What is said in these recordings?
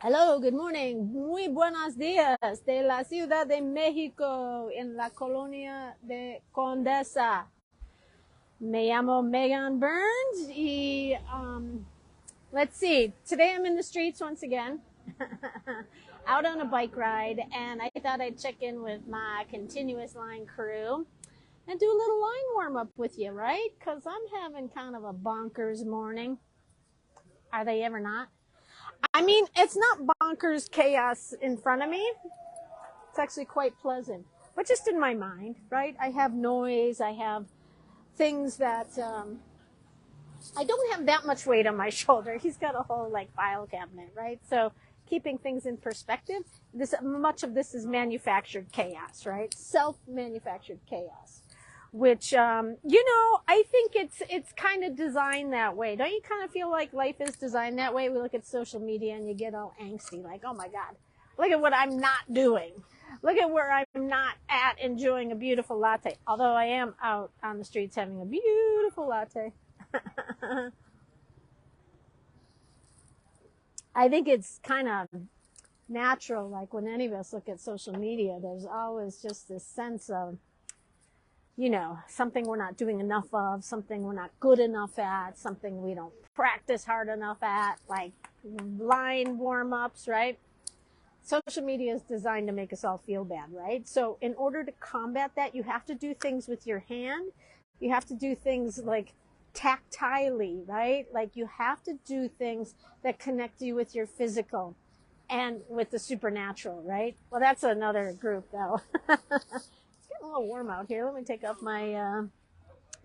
Hello, good morning. Muy buenos días de la Ciudad de México en la colonia de Condesa. Me llamo Megan Burns y let's see. Today I'm in the streets once again, out on a bike ride, and I thought I'd check in with my continuous line crew and do a little line warm up with you, right? Because I'm having kind of a bonkers morning. Are they ever not? I mean, it's not bonkers chaos in front of me. It's actually quite pleasant, but just in my mind, right? I have noise. I have things that I don't have that much weight on my shoulder. He's got a whole like file cabinet, right? So keeping things in perspective, this much of this is manufactured chaos, right? Self-manufactured chaos, which I think it's kind of designed that way. Don't you kind of feel like life is designed that way? We look at social media and you get all angsty, like, oh my god, look at what I'm not doing. Look at where I'm not at enjoying a beautiful latte. Although I am out on the streets having a beautiful latte. I think it's kind of natural, like when any of us look at social media, there's always just this sense of, something we're not doing enough of, something we're not good enough at, something we don't practice hard enough at, like line warm ups, right? Social media is designed to make us all feel bad, right? So, in order to combat that, you have to do things with your hand. You have to do things like tactilely, right? Like you have to do things that connect you with your physical and with the supernatural, right? Well, that's another group, though. It's getting a little warm out here. Let me take off my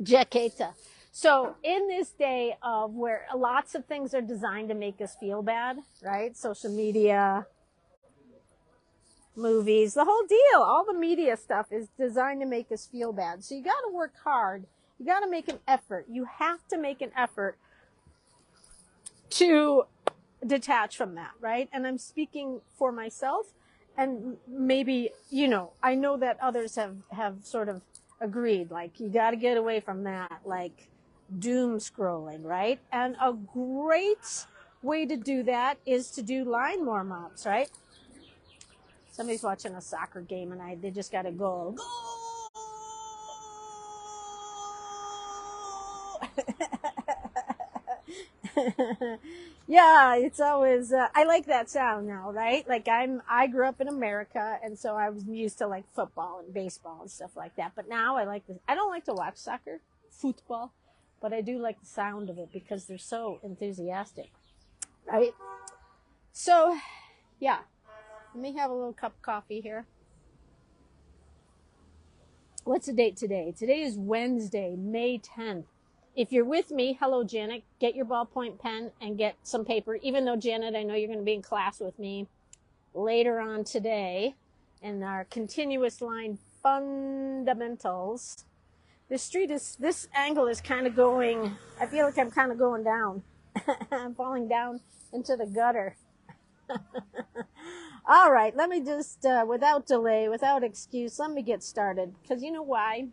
jaqueta. So, in this day of where lots of things are designed to make us feel bad, right? Social media, movies, the whole deal, all the media stuff is designed to make us feel bad. So, you got to work hard. You got to make an effort. You have to make an effort to detach from that, right? And I'm speaking for myself, and maybe, I know that others have sort of agreed, like, you got to get away from that, like doom scrolling, right? And a great way to do that is to do line warm ups, right? Somebody's watching a soccer game and they just got to go. Yeah, it's always I like that sound now, right? Like I grew up in America, and so I was used to like football and baseball and stuff like that. But now I like this. I don't like to watch soccer, football, but I do like the sound of it because they're so enthusiastic, right? So, yeah, let me have a little cup of coffee here. What's the date today? Today is Wednesday, May 10th. If you're with me, hello, Janet, get your ballpoint pen and get some paper. Even though, Janet, I know you're going to be in class with me later on today in our continuous line fundamentals. This angle is kind of going, I feel like I'm kind of going down. I'm falling down into the gutter. All right, let me just, without delay, without excuse, let me get started. Because you know why?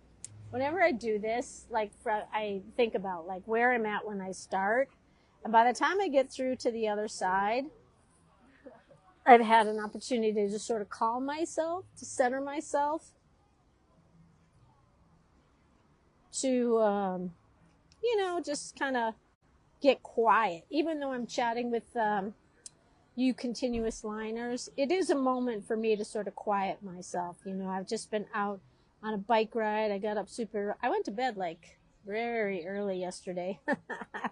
Whenever I do this, I think about like where I'm at when I start. And by the time I get through to the other side, I've had an opportunity to just sort of calm myself, to center myself, to, just kind of get quiet. Even though I'm chatting with you continuous liners, it is a moment for me to sort of quiet myself. I've just been out on a bike ride. I went to bed like very early yesterday.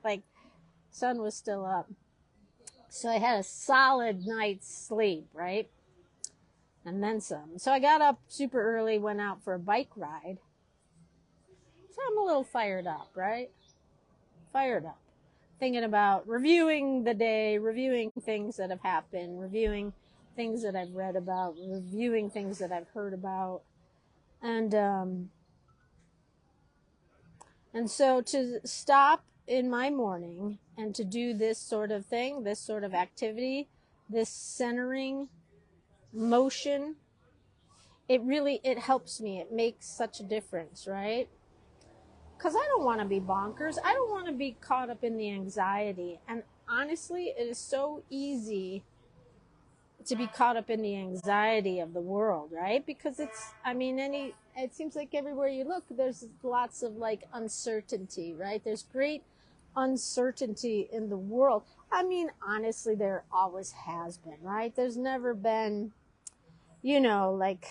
Like sun was still up. So I had a solid night's sleep, right? And then some. So I got up super early, went out for a bike ride. So I'm a little fired up, right? Fired up. Thinking about reviewing the day, reviewing things that have happened, reviewing things that I've read about, reviewing things that I've heard about. And so to stop in my morning and to do this sort of thing, this sort of activity, this centering motion, it helps me. It makes such a difference, right? Because I don't want to be bonkers. I don't want to be caught up in the anxiety. And honestly, it is so easy to be caught up in the anxiety of the world, right? Because it seems like everywhere you look, there's lots of like uncertainty, right? There's great uncertainty in the world. I mean, honestly, there always has been, right? There's never been, like,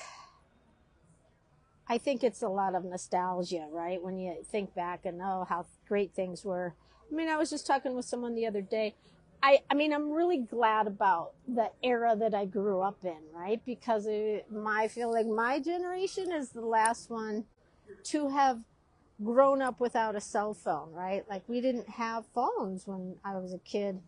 I think it's a lot of nostalgia, right? When you think back and oh, how great things were. I mean, I was just talking with someone the other day. I'm really glad about the era that I grew up in, right? Because I feel like my generation is the last one to have grown up without a cell phone, right? Like we didn't have phones when I was a kid.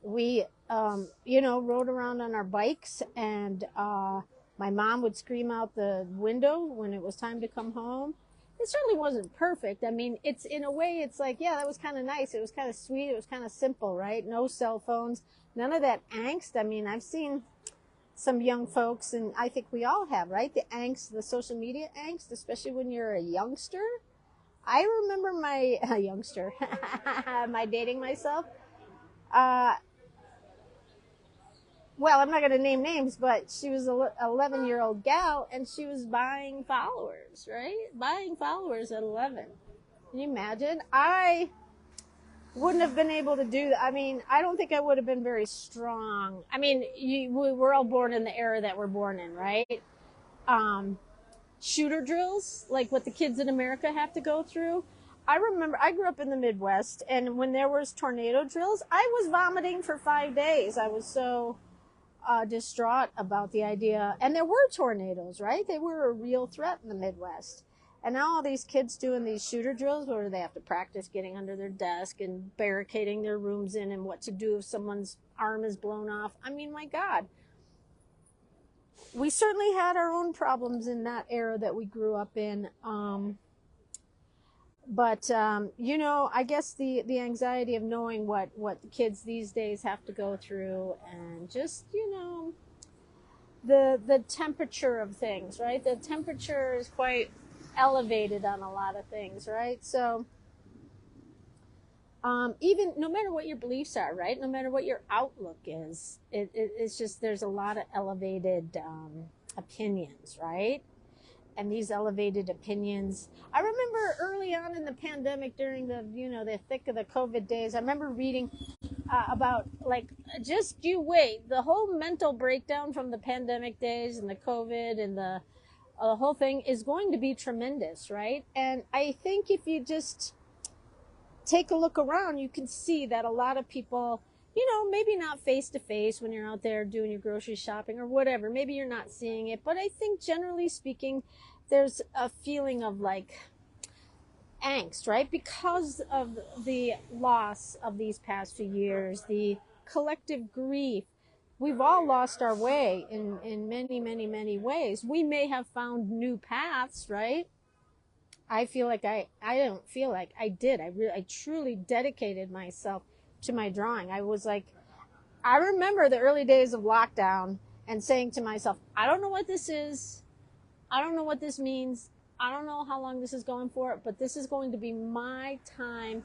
We, rode around on our bikes, and my mom would scream out the window when it was time to come home. It certainly wasn't perfect. I mean, it's in a way, it's like, yeah, that was kind of nice. It was kind of sweet. It was kind of simple, right? No cell phones, none of that angst. I mean, I've seen some young folks, and I think we all have, right? The angst, the social media angst, especially when you're a youngster. I remember my youngster, my dating myself. Well, I'm not going to name names, but she was an 11-year-old gal, and she was buying followers, right? Buying followers at 11. Can you imagine? I wouldn't have been able to do that. I mean, I don't think I would have been very strong. I mean, we're all born in the era that we're born in, right? Shooter drills, like what the kids in America have to go through. I remember I grew up in the Midwest, and when there was tornado drills, I was vomiting for 5 days. I was so distraught about the idea. And there were tornadoes, right? They were a real threat in the Midwest. And now all these kids doing these shooter drills where they have to practice getting under their desk and barricading their rooms in and what to do if someone's arm is blown off. I mean, my God. We certainly had our own problems in that era that we grew up in. But I guess the anxiety of knowing what the kids these days have to go through, and just, the temperature of things, right? The temperature is quite elevated on a lot of things, right? So even no matter what your beliefs are, right? No matter what your outlook is, it's just there's a lot of elevated opinions, right? And these elevated opinions. I remember early on in the pandemic, during the thick of the COVID days, I remember reading about, like, just you wait, the whole mental breakdown from the pandemic days and the COVID and the whole thing is going to be tremendous, right? And I think if you just take a look around, you can see that a lot of people, maybe not face to face when you're out there doing your grocery shopping or whatever. Maybe you're not seeing it, but I think generally speaking, there's a feeling of like angst, right? Because of the loss of these past few years, the collective grief. We've all lost our way in many, many, many ways. We may have found new paths, right? I feel like I don't feel like I did. I truly dedicated myself to my drawing. I remember the early days of lockdown and saying to myself, I don't know what this is. I don't know what this means. I don't know how long this is going for, but this is going to be my time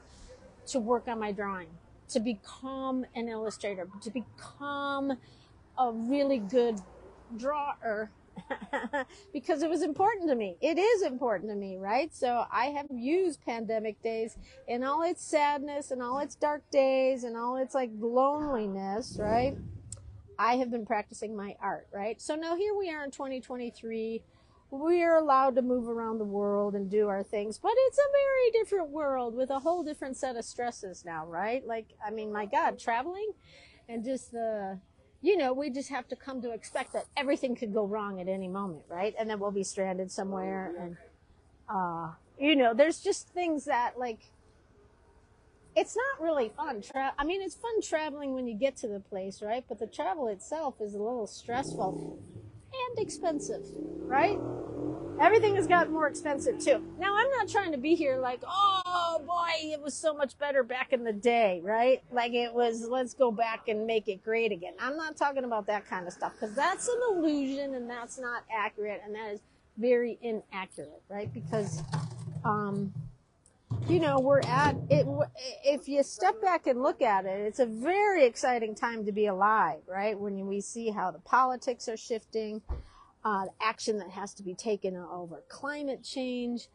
to work on my drawing, to become an illustrator, to become a really good drawer. Because it was important to me. It is important to me, right? So I have used pandemic days in all its sadness and all its dark days and all its like loneliness, right? I have been practicing my art, right? So now here we are in 2023. We are allowed to move around the world and do our things, but it's a very different world with a whole different set of stresses now, right? Like, I mean, my God, traveling and just we just have to come to expect that everything could go wrong at any moment, right? And then we'll be stranded somewhere. And, there's just things that, like, it's not really fun. It's fun traveling when you get to the place, right? But the travel itself is a little stressful and expensive, right? Everything has gotten more expensive too. Now, I'm not trying to be here like, oh boy, it was so much better back in the day, right? Like it was, let's go back and make it great again. I'm not talking about that kind of stuff, because that's an illusion and that's not accurate, and that is very inaccurate, right? Because you know, we're at it. If you step back and look at it, it's a very exciting time to be alive, right? When we see how the politics are shifting, action that has to be taken over climate change,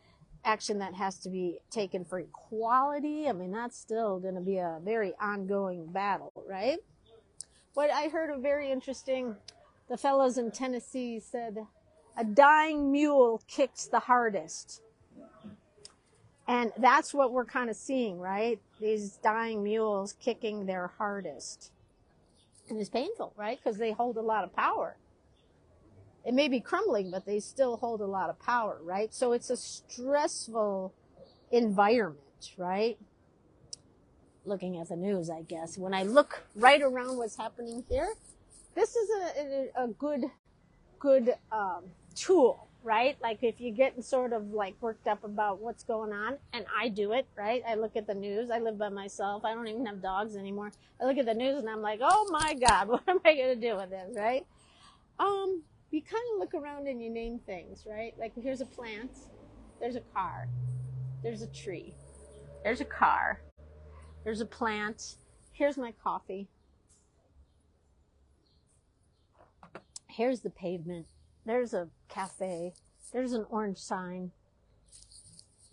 action that has to be taken for equality. I mean, that's still going to be a very ongoing battle, right? What I heard a very interesting, the fellows in Tennessee said, a dying mule kicks the hardest. And that's what we're kind of seeing, right? These dying mules kicking their hardest. And it's painful, right? Because they hold a lot of power. It may be crumbling, but they still hold a lot of power, right? So it's a stressful environment, right? Looking at the news, I guess. When I look right around what's happening here, this is a good tool, right? Like if you're getting sort of like worked up about what's going on, and I do it, right? I look at the news. I live by myself. I don't even have dogs anymore. I look at the news and I'm like, oh my God, what am I going to do with this, right? You kind of look around and you name things, right? Like here's a plant, there's a car, there's a tree, there's a car, there's a plant, here's my coffee, here's the pavement, there's a cafe, there's an orange sign,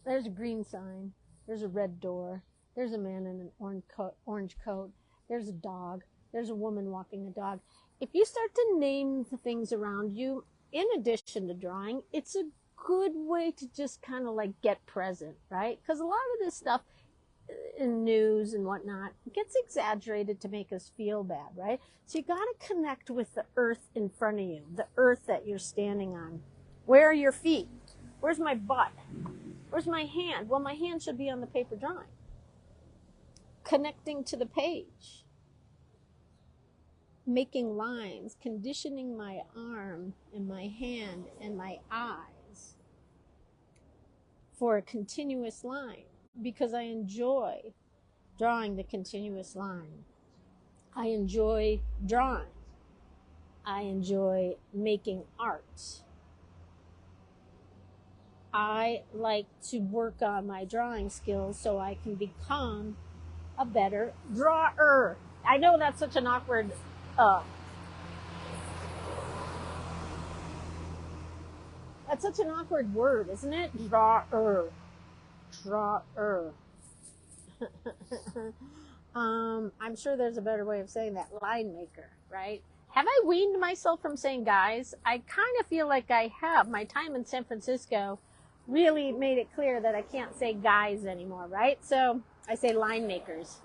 there's a green sign, there's a red door, there's a man in an orange coat, there's a dog, there's a woman walking a dog. If you start to name the things around you, in addition to drawing, it's a good way to just kind of like get present, right? Because a lot of this stuff in news and whatnot gets exaggerated to make us feel bad, right? So you got to connect with the earth in front of you, the earth that you're standing on. Where are your feet? Where's my butt? Where's my hand? Well, my hand should be on the paper drawing. Connecting to the page. Making lines, conditioning my arm and my hand and my eyes for a continuous line, because I enjoy drawing the continuous line. I enjoy drawing. I enjoy making art. I like to work on my drawing skills so I can become a better drawer. I know that's such an awkward that's such an awkward word, isn't it? Drawer. I'm sure there's a better way of saying that. Line maker, right? Have I weaned myself from saying guys? I kind of feel like I have. My time in San Francisco really made it clear that I can't say guys anymore, right? So I say line makers,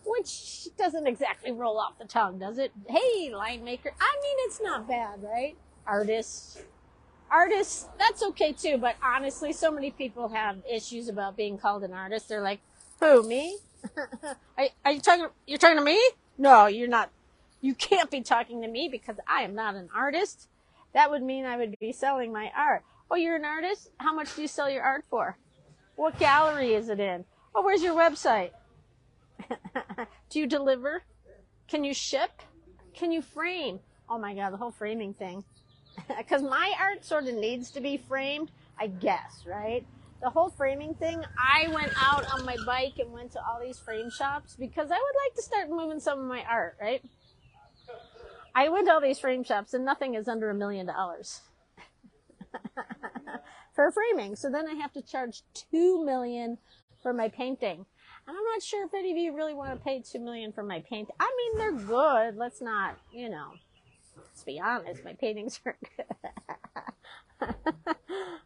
which doesn't exactly roll off the tongue, does it? Hey, line maker. I mean, it's not bad, right? Artists, that's okay too, but honestly, so many people have issues about being called an artist. They're like, who, me? Are you talking, you're talking to me? No, you're not. You can't be talking to me because I am not an artist. That would mean I would be selling my art. Oh, you're an artist? How much do you sell your art for? What gallery is it in? Oh, where's your website? Do you deliver? Can you ship? Can you frame? Oh my God, the whole framing thing. Because my art sort of needs to be framed, I guess, right? The whole framing thing, I went out on my bike and went to all these frame shops because I would like to start moving some of my art, right? I went to all these frame shops and nothing is under $1 million for framing. So then I have to charge $2 million for my painting. And I'm not sure if any of you really want to pay $2 million for my paint. I mean, they're good. Let's not, let's be honest. My paintings are good.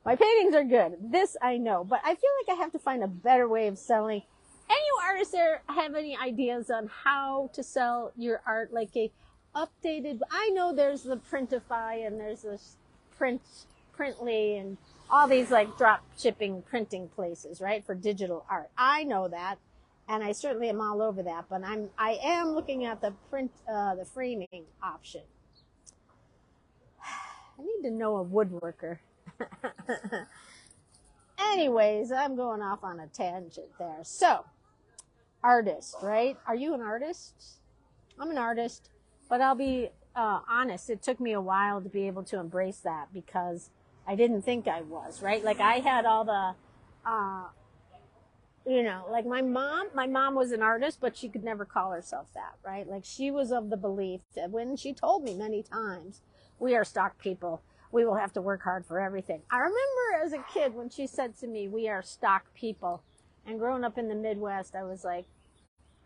My paintings are good. This I know. But I feel like I have to find a better way of selling. Any artists there have any ideas on how to sell your art? Like a updated, I know there's the Printify and there's this Printly and all these like drop shipping printing places, right? For digital art. I know that. And I certainly am all over that, but I am looking at the the framing option. I need to know a woodworker. Anyways, I'm going off on a tangent there. So, artist, right? Are you an artist? I'm an artist, but I'll be honest. It took me a while to be able to embrace that because I didn't think I was, right? Like I had all the You know, like my mom was an artist, but she could never call herself that, right? Like she was of the belief that when she told me many times, we are stock people. We will have to work hard for everything. I remember as a kid when she said to me, we are stock people. And growing up in the Midwest, I was like,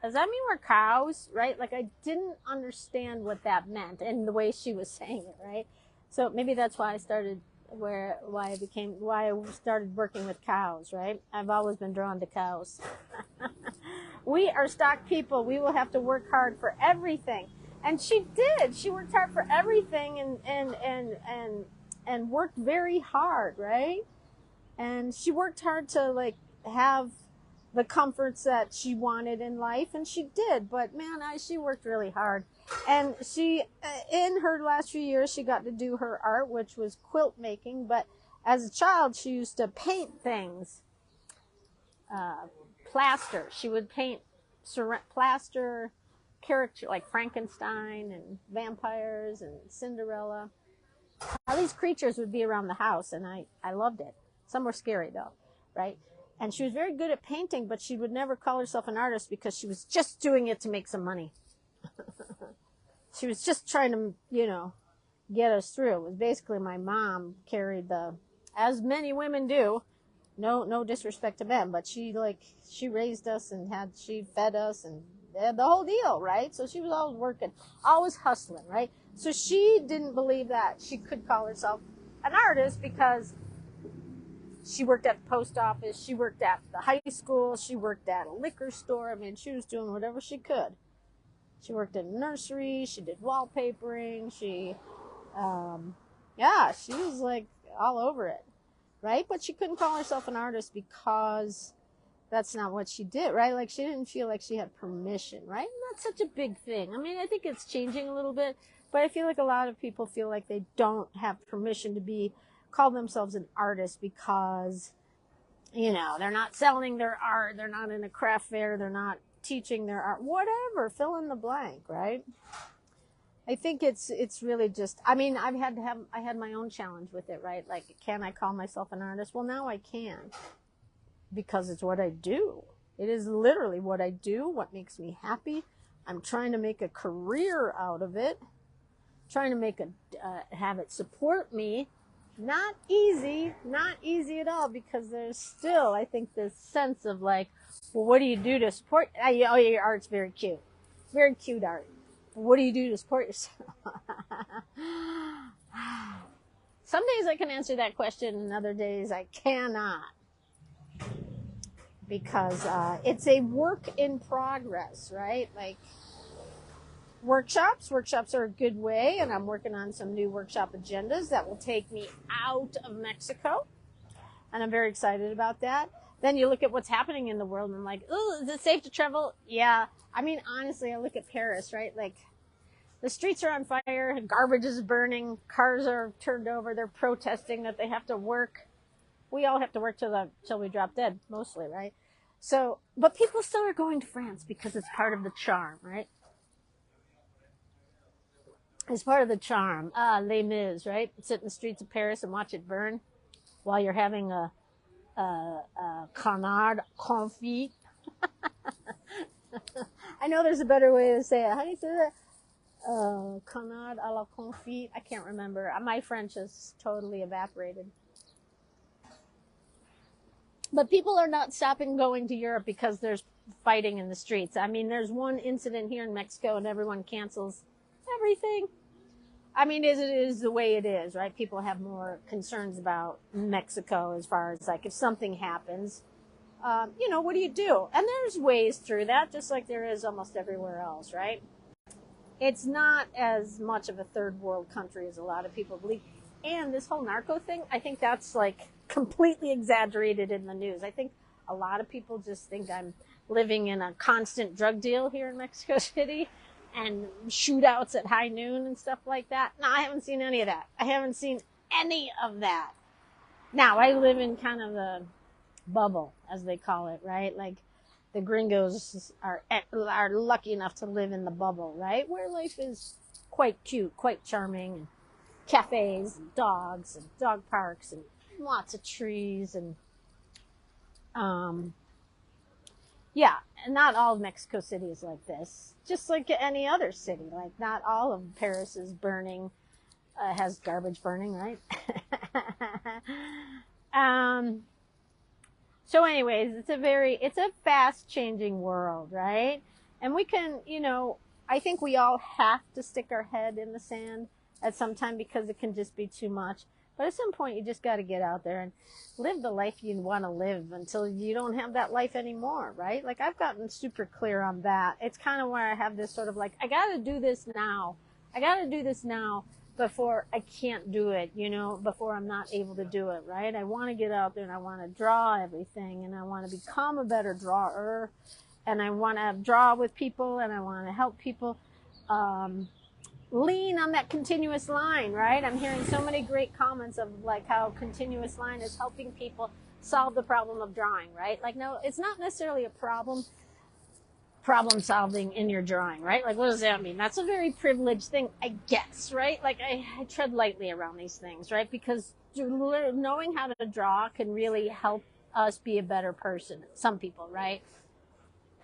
does that mean we're cows, right? Like I didn't understand what that meant and the way she was saying it, right? So maybe that's why I started why I started working with cows, right? I've always been drawn to cows. We are stock people. We will have to work hard for everything. And she did. She worked hard for everything and worked very hard, right? And she worked hard to like have the comforts that she wanted in life, and she did. But man, she worked really hard. And she, in her last few years, she got to do her art, which was quilt making. But as a child, she used to paint things, plaster. She would paint plaster character like Frankenstein and vampires and Cinderella. All these creatures would be around the house, and I loved it. Some were scary though, right? And she was very good at painting, but she would never call herself an artist because she was just doing it to make some money. She was just trying to, you know, get us through. It was basically my mom carried as many women do. No disrespect to men, but she raised us and she fed us and the whole deal, right? So she was always working, always hustling, right? So she didn't believe that she could call herself an artist because she worked at the post office, she worked at the high school, she worked at a liquor store. I mean, she was doing whatever she could. She worked in a nursery, she did wallpapering, she was like all over it, right? But she couldn't call herself an artist because that's not what she did, right? Like she didn't feel like she had permission, right? And that's such a big thing. I mean, I think it's changing a little bit, but I feel like a lot of people feel like they don't have permission to call themselves an artist because, you know, they're not selling their art, they're not in a craft fair, they're not teaching their art, whatever, fill in the blank, right? I think it's really just, I mean, I had my own challenge with it, right? Like, can I call myself an artist? Well, now I can, because it's what I do. It is literally what I do, what makes me happy. I'm trying to make a career out of it, trying to have it support me. Not easy at all, because there's still, I think, this sense of like, well, what do you do to support? Oh, your art's very cute art. What do you do to support yourself? Some days I can answer that question, and other days I cannot, because it's a work in progress, right? Like workshops are a good way, and I'm working on some new workshop agendas that will take me out of Mexico, and I'm very excited about that. Then you look at what's happening in the world, and I'm like, oh, is it safe to travel? Yeah. I mean, honestly, I look at Paris, right? Like, the streets are on fire, garbage is burning, cars are turned over, they're protesting that they have to work. We all have to work till we drop dead, mostly, right? So, but people still are going to France because it's part of the charm, right? It's part of the charm. Les Mis, right? Sit in the streets of Paris and watch it burn while you're having a canard confit. I know there's a better way to say it. How do you say that? Canard à la confit. I can't remember. My French is totally evaporated. But people are not stopping going to Europe because there's fighting in the streets. I mean, there's one incident here in Mexico and everyone cancels everything. I mean, it is the way it is, right? People have more concerns about Mexico as far as like if something happens, you know, what do you do? And there's ways through that, just like there is almost everywhere else, right? It's not as much of a third world country as a lot of people believe. And this whole narco thing, I think that's like completely exaggerated in the news. I think a lot of people just think I'm living in a constant drug deal here in Mexico City and shootouts at high noon and stuff like that. No, I haven't seen any of that. I haven't seen any of that. Now, I live in kind of the bubble, as they call it, right? Like, the gringos are lucky enough to live in the bubble, right? Where life is quite cute, quite charming, and cafes and dogs and dog parks and lots of trees and Yeah, and not all of Mexico City is like this. Just like any other city, like not all of Paris is burning, has garbage burning, right? um, so anyways, it's a fast changing world, right? And we can, I think we all have to stick our head in the sand at some time because it can just be too much. But at some point, you just got to get out there and live the life you want to live until you don't have that life anymore, right? Like I've gotten super clear on that. It's kind of where I have this sort of like, I got to do this now. I got to do this now before I can't do it, before I'm not able to do it, right? I want to get out there and I want to draw everything and I want to become a better drawer and I want to draw with people and I want to help people lean on that continuous line, right? I'm hearing so many great comments of like how continuous line is helping people solve the problem of drawing, right? Like, no, it's not necessarily a problem solving in your drawing, right? Like, what does that mean? That's a very privileged thing, I guess, right? Like, I tread lightly around these things, right? Because knowing how to draw can really help us be a better person. Some people, right?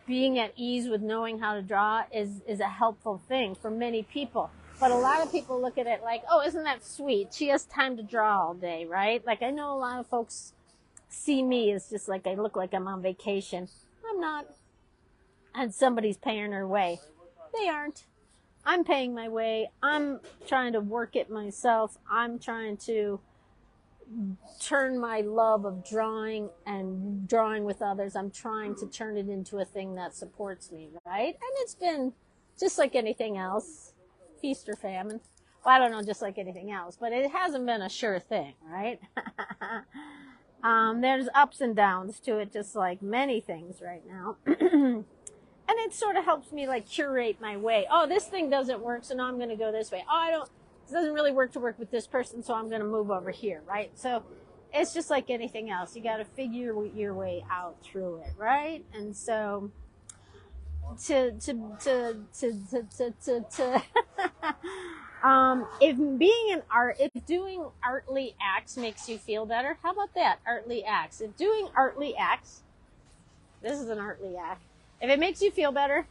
Being at ease with knowing how to draw is a helpful thing for many people. But a lot of people look at it like, oh, isn't that sweet? She has time to draw all day, right? Like, I know a lot of folks see me as just like I look like I'm on vacation. I'm not. And somebody's paying her way. They aren't. I'm paying my way. I'm trying to work it myself. I'm trying to turn my love of drawing and drawing with others. I'm trying to turn it into a thing that supports me, right? And it's been just like anything else, feast or famine. Well, I don't know, just like anything else, but it hasn't been a sure thing, right? There's ups and downs to it, just like many things right now. And it sort of helps me like curate my way. Oh, this thing doesn't work, so now I'm going to go this way. Oh, it doesn't really work to work with this person, so I'm going to move over here, right? So it's just like anything else. You got to figure your way out through it, right? And so if doing artly acts makes you feel better, how about that? Artly acts. If doing artly acts, this is an artly act. If it makes you feel better,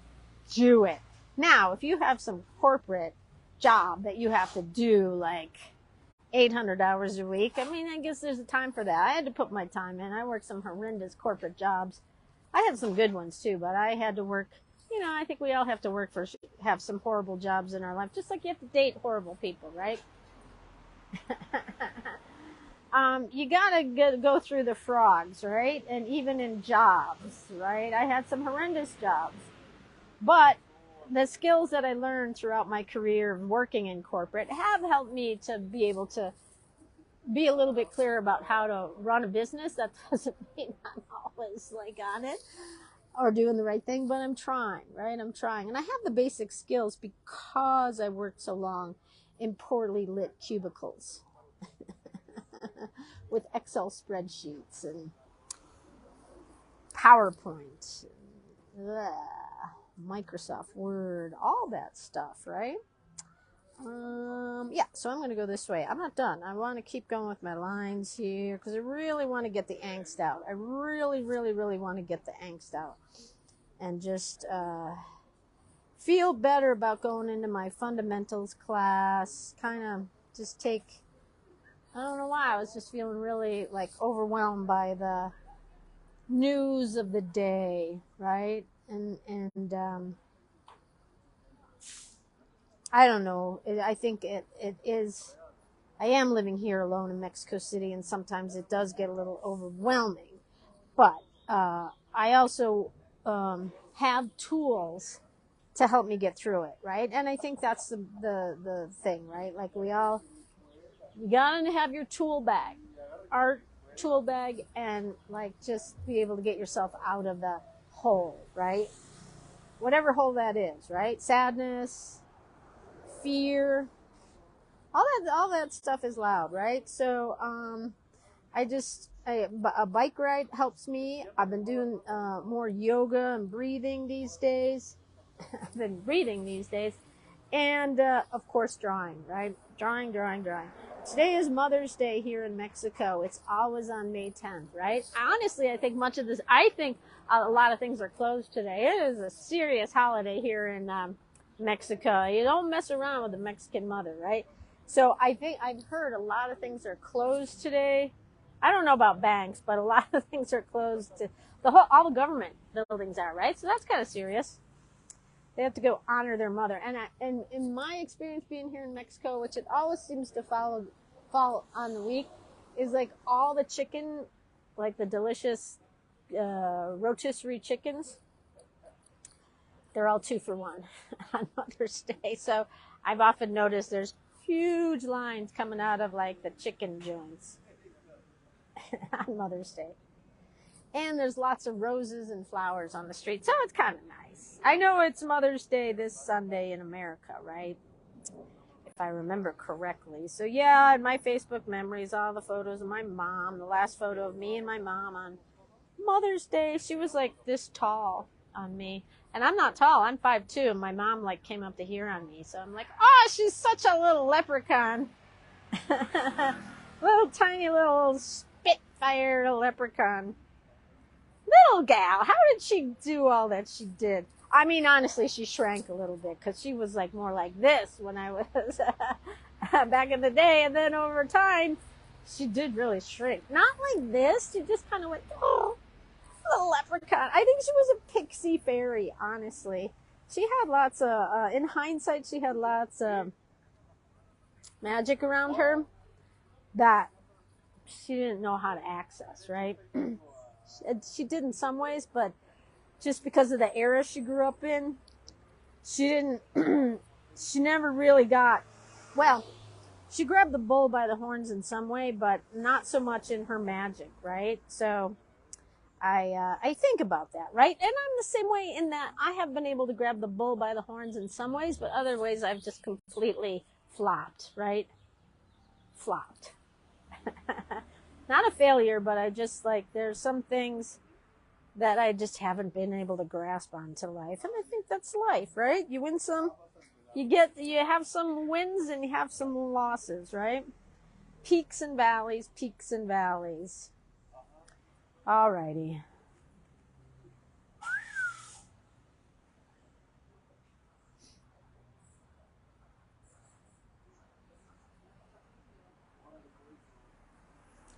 do it. Now, if you have some corporate job that you have to do like 800 hours a week, I mean, I guess there's a time for that. I had to put my time in. I worked some horrendous corporate jobs. I had some good ones too, but I had to work, I think we all have to have some horrible jobs in our life, just like you have to date horrible people, right? You gotta go through the frogs, right? And even in jobs, right? I had some horrendous jobs, but the skills that I learned throughout my career of working in corporate have helped me to be able to be a little bit clear about how to run a business. That doesn't mean I'm always like on it or doing the right thing, but I'm trying, right? I'm trying. And I have the basic skills because I worked so long in poorly lit cubicles with Excel spreadsheets and PowerPoint, Microsoft Word, all that stuff, right? Yeah, so I'm going to go this way. I'm not done. I want to keep going with my lines here because I really want to get the angst out. I really, really, really want to get the angst out and just feel better about going into my fundamentals class. Kind of just take, I don't know why, I was just feeling really like overwhelmed by the news of the day, right? And I don't know. I think it is. I am living here alone in Mexico City, and sometimes it does get a little overwhelming. But I also have tools to help me get through it, right? And I think that's the thing, right? Like you gotta have your tool bag, art tool bag, and like just be able to get yourself out of the hole, right? Whatever hole that is, right? Sadness, fear, all that stuff is loud, right? So a bike ride helps me. I've been doing more yoga and breathing these days. I've been breathing these days, and of course drawing, right? Drawing. Today is Mother's Day here in Mexico. It's always on May 10th, right? Honestly, I think a lot of things are closed today. It is a serious holiday here in Mexico. You don't mess around with the Mexican mother, right? So I think I've heard a lot of things are closed today. I don't know about banks, but a lot of things are closed. All the government buildings are, right? So that's kind of serious. They have to go honor their mother. And in my experience being here in Mexico, which it always seems to fall on the week, is like all the chicken, like the delicious rotisserie chickens, they're all 2 for 1 on Mother's Day. So I've often noticed there's huge lines coming out of like the chicken joints on Mother's Day. And there's lots of roses and flowers on the street. So it's kind of nice. I know it's Mother's Day this Sunday in America, right? If I remember correctly. So yeah, in my Facebook memories, all the photos of my mom, the last photo of me and my mom on Mother's Day, she was like this tall on me. And I'm not tall, I'm 5'2", and my mom like came up to here on me. So I'm like, oh, she's such a little leprechaun. Little tiny little spitfire leprechaun. Little gal, how did she do all that she did? I mean, honestly, she shrank a little bit because she was like more like this when I was back in the day. And then over time, she did really shrink. Not like this. She just kind of went, oh, little leprechaun. I think she was a pixie fairy, honestly. She had lots of, in hindsight, she had lots of magic around her that she didn't know how to access, right? She did in some ways, but just because of the era she grew up in, she never really got, well, she grabbed the bull by the horns in some way, but not so much in her magic, right? So I think about that, right? And I'm the same way in that I have been able to grab the bull by the horns in some ways, but other ways I've just completely flopped, right? Flopped. Not a failure, but I just like, there's some things that I just haven't been able to grasp onto life. And I think that's life, right? You win some, you have some wins and you have some losses, right? Peaks and valleys, peaks and valleys. Alrighty.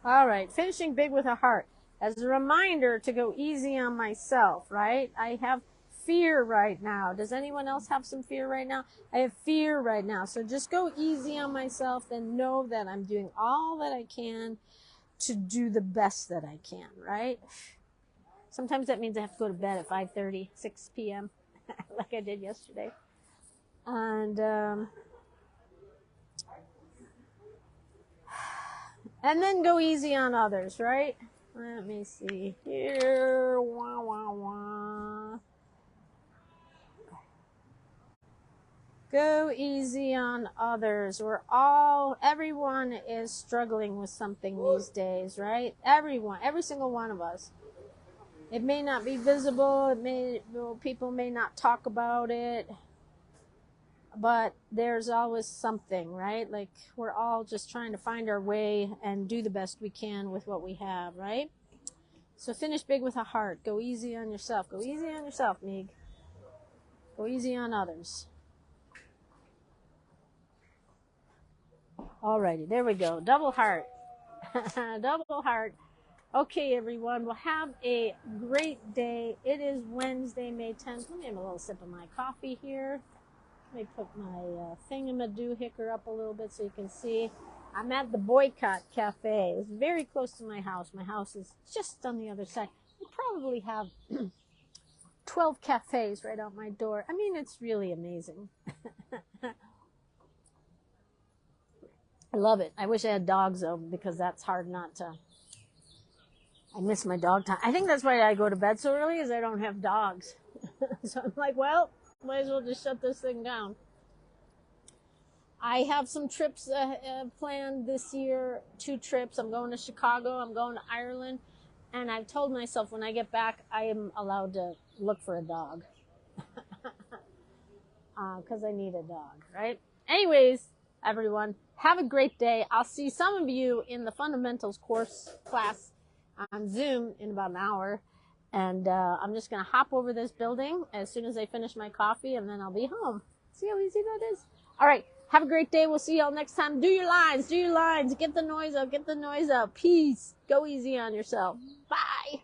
All right, finishing big with a heart. As a reminder to go easy on myself, right? I have fear right now. Does anyone else have some fear right now? I have fear right now. So just go easy on myself and know that I'm doing all that I can to do the best that I can, right? Sometimes that means I have to go to bed at 5:30, 6 p.m. like I did yesterday. And then go easy on others, right? Let me see here. Wah, wah, wah. Go easy on others. Everyone is struggling with something these days, right? Everyone, every single one of us. It may not be visible. People may not talk about it. But there's always something, right? Like we're all just trying to find our way and do the best we can with what we have, right? So finish big with a heart. Go easy on yourself. Go easy on yourself, Meeg. Go easy on others. Alrighty, there we go. Double heart. Double heart. Okay, everyone. Well, have a great day. It is Wednesday, May 10th. Let me have a little sip of my coffee here. Let me put my thingamadoohicker up a little bit so you can see. I'm at the Boycott Cafe. It's very close to my house. My house is just on the other side. We probably have 12 cafes right out my door. I mean, it's really amazing. I love it. I wish I had dogs, though, because that's hard not to. I miss my dog time. I think that's why I go to bed so early, is I don't have dogs. So I'm like, well, might as well just shut this thing down. I have some trips planned this year, 2 trips. I'm going to Chicago, I'm going to Ireland, and I've told myself when I get back, I am allowed to look for a dog. Because I need a dog, right? Anyways, everyone. Have a great day. I'll see some of you in the fundamentals class on Zoom in about an hour. And I'm just going to hop over this building as soon as I finish my coffee, and then I'll be home. See how easy that is? All right. Have a great day. We'll see y'all next time. Do your lines. Do your lines. Get the noise out. Get the noise out. Peace. Go easy on yourself. Bye.